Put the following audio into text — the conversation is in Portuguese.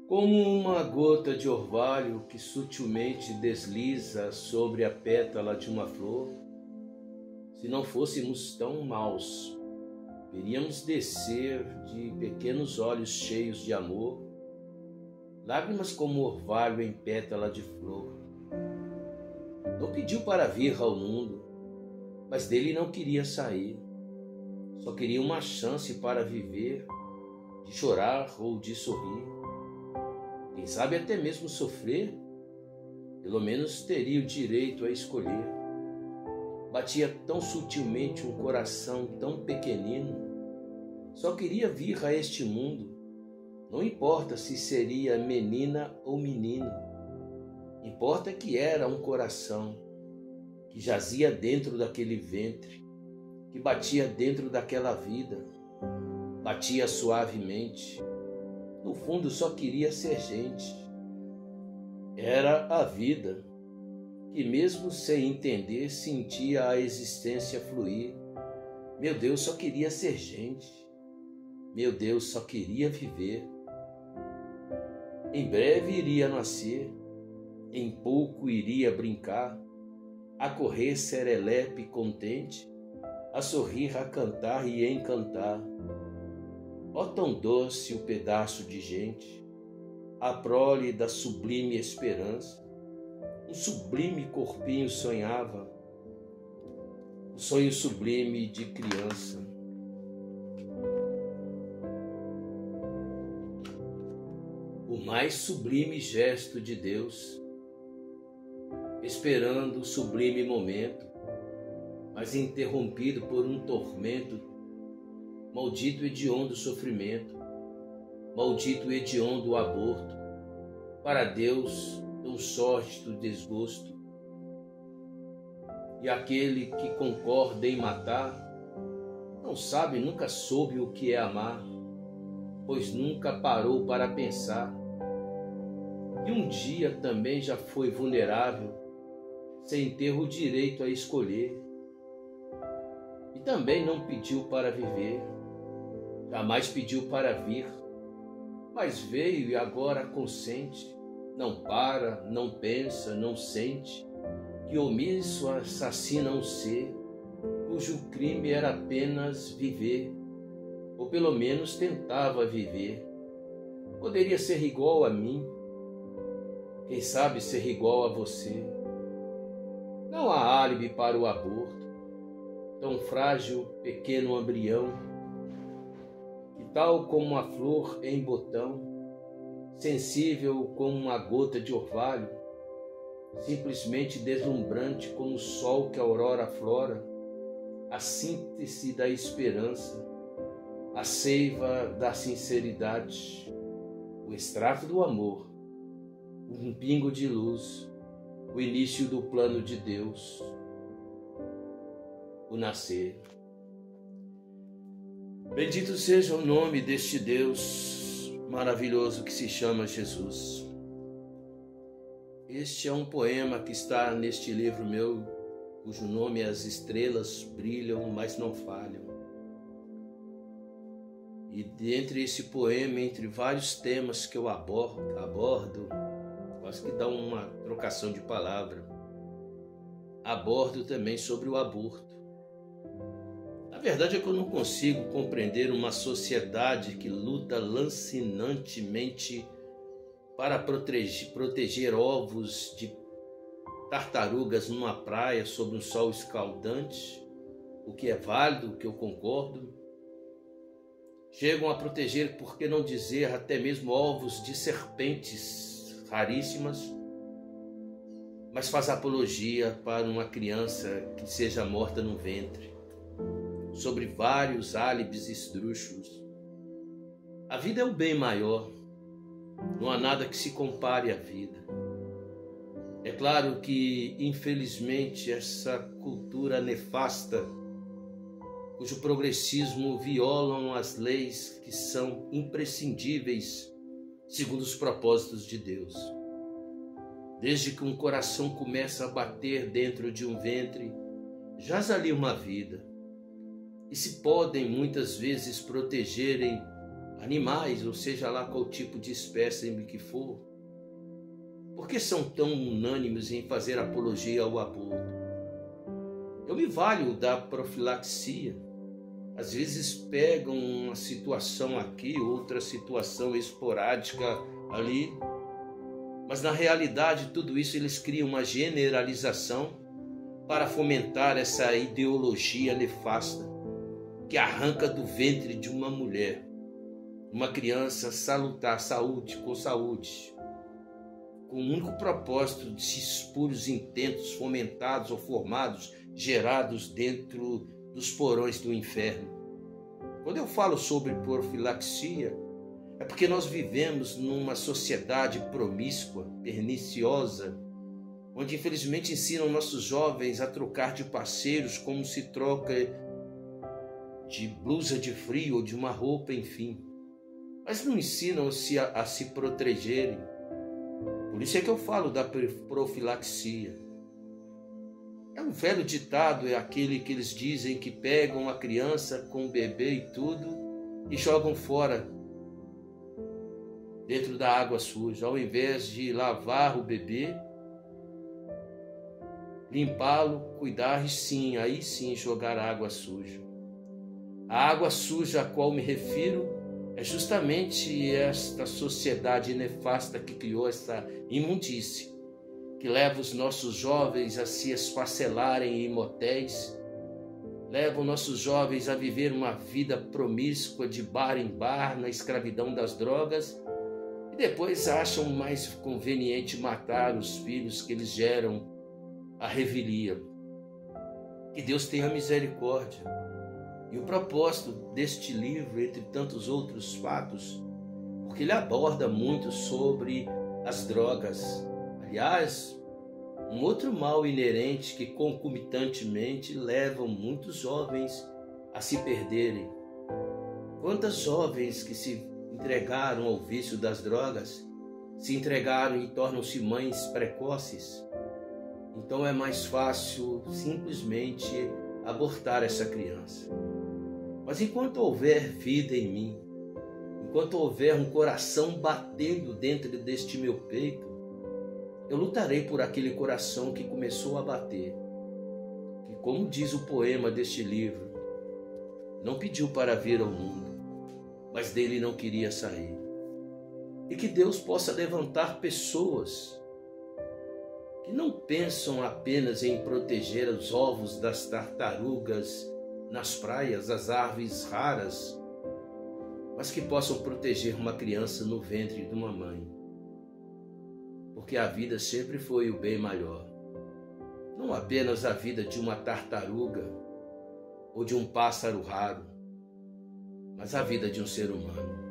Como uma gota de orvalho que sutilmente desliza sobre a pétala de uma flor, se não fôssemos tão maus, veríamos descer de pequenos olhos cheios de amor, lágrimas como orvalho em pétala de flor. Não pediu para vir ao mundo, mas dele não queria sair. Só queria uma chance para viver, de chorar ou de sorrir. Quem sabe até mesmo sofrer, pelo menos teria o direito a escolher. Batia tão sutilmente um coração tão pequenino. Só queria vir a este mundo, não importa se seria menina ou menino. Importa que era um coração que jazia dentro daquele ventre, que batia dentro daquela vida, batia suavemente. No fundo só queria ser gente. Era a vida, que mesmo sem entender sentia a existência fluir. Meu Deus, só queria ser gente. Meu Deus, só queria viver. Em breve iria nascer, em pouco iria brincar, a correr serelepe contente, a sorrir, a cantar e encantar. Ó tão doce o pedaço de gente, a prole da sublime esperança. Um sublime corpinho sonhava, o sonho sublime de criança. O mais sublime gesto de Deus, esperando o sublime momento, mas interrompido por um tormento. Maldito e hediondo sofrimento, maldito e hediondo aborto, para Deus tão sórdido desgosto. E aquele que concorda em matar, não sabe, nunca soube o que é amar, pois nunca parou para pensar. E um dia também já foi vulnerável, sem ter o direito a escolher. E também não pediu para viver, jamais pediu para vir, mas veio e agora consente, não para, não pensa, não sente, que omisso assassina um ser, cujo crime era apenas viver, ou pelo menos tentava viver. Poderia ser igual a mim, quem sabe ser igual a você. Não há álibi para o aborto, tão frágil, pequeno embrião, tal como a flor em botão, sensível como uma gota de orvalho, simplesmente deslumbrante como o sol que a aurora flora, a síntese da esperança, a seiva da sinceridade, o extrato do amor, um pingo de luz, o início do plano de Deus, o nascer. Bendito seja o nome deste Deus maravilhoso que se chama Jesus. Este é um poema que está neste livro meu, cujo nome é As Estrelas Brilham, mas não falham. E dentre esse poema, entre vários temas que eu abordo, quase que dá uma trocação de palavra, abordo também sobre o aborto. A verdade é que eu não consigo compreender uma sociedade que luta lancinantemente para proteger ovos de tartarugas numa praia sob um sol escaldante, o que é válido, o que eu concordo. Chegam a proteger, por que não dizer, até mesmo ovos de serpentes raríssimas, mas faz apologia para uma criança que seja morta no ventre, sobre vários álibis esdrúxulos. A vida é o bem maior, não há nada que se compare à vida. É claro que, infelizmente, essa cultura nefasta, cujo progressismo violam as leis que são imprescindíveis segundo os propósitos de Deus. Desde que um coração começa a bater dentro de um ventre, jaz ali uma vida. E se podem muitas vezes protegerem animais, ou seja lá qual tipo de espécie que for, por que são tão unânimes em fazer apologia ao aborto? Eu me valho da profilaxia. Às vezes pegam uma situação aqui, outra situação esporádica ali, mas na realidade tudo isso eles criam uma generalização para fomentar essa ideologia nefasta que arranca do ventre de uma mulher, uma criança salutar, com saúde, com o único propósito de se expor os intentos fomentados ou formados, gerados dentro dos porões do inferno. Quando eu falo sobre profilaxia, é porque nós vivemos numa sociedade promíscua, perniciosa, onde infelizmente ensinam nossos jovens a trocar de parceiros como se troca de blusa de frio ou de uma roupa, enfim. Mas não ensinam-se a se protegerem. Por isso é que eu falo da profilaxia. É um velho ditado, é aquele que eles dizem que pegam a criança com o bebê e tudo e jogam fora dentro da água suja, ao invés de lavar o bebê, limpá-lo, cuidar e sim, aí sim jogar água suja. A água suja a qual me refiro é justamente esta sociedade nefasta que criou essa imundície, que leva os nossos jovens a se esfacelarem em motéis, leva os nossos jovens a viver uma vida promíscua de bar em bar, na escravidão das drogas, e depois acham mais conveniente matar os filhos que eles geram à revelia. Que Deus tenha misericórdia. E o propósito deste livro, entre tantos outros fatos, porque ele aborda muito sobre as drogas. Aliás, um outro mal inerente que concomitantemente levam muitos jovens a se perderem. Quantas jovens que se entregaram ao vício das drogas, se entregaram e tornam-se mães precoces? Então é mais fácil simplesmente abortar essa criança. Mas enquanto houver vida em mim, enquanto houver um coração batendo dentro deste meu peito, eu lutarei por aquele coração que começou a bater, que, como diz o poema deste livro, não pediu para vir ao mundo, mas dele não queria sair. E que Deus possa levantar pessoas que não pensam apenas em proteger os ovos das tartarugas nas praias, as aves raras, mas que possam proteger uma criança no ventre de uma mãe. Porque a vida sempre foi o bem maior. Não apenas a vida de uma tartaruga ou de um pássaro raro, mas a vida de um ser humano.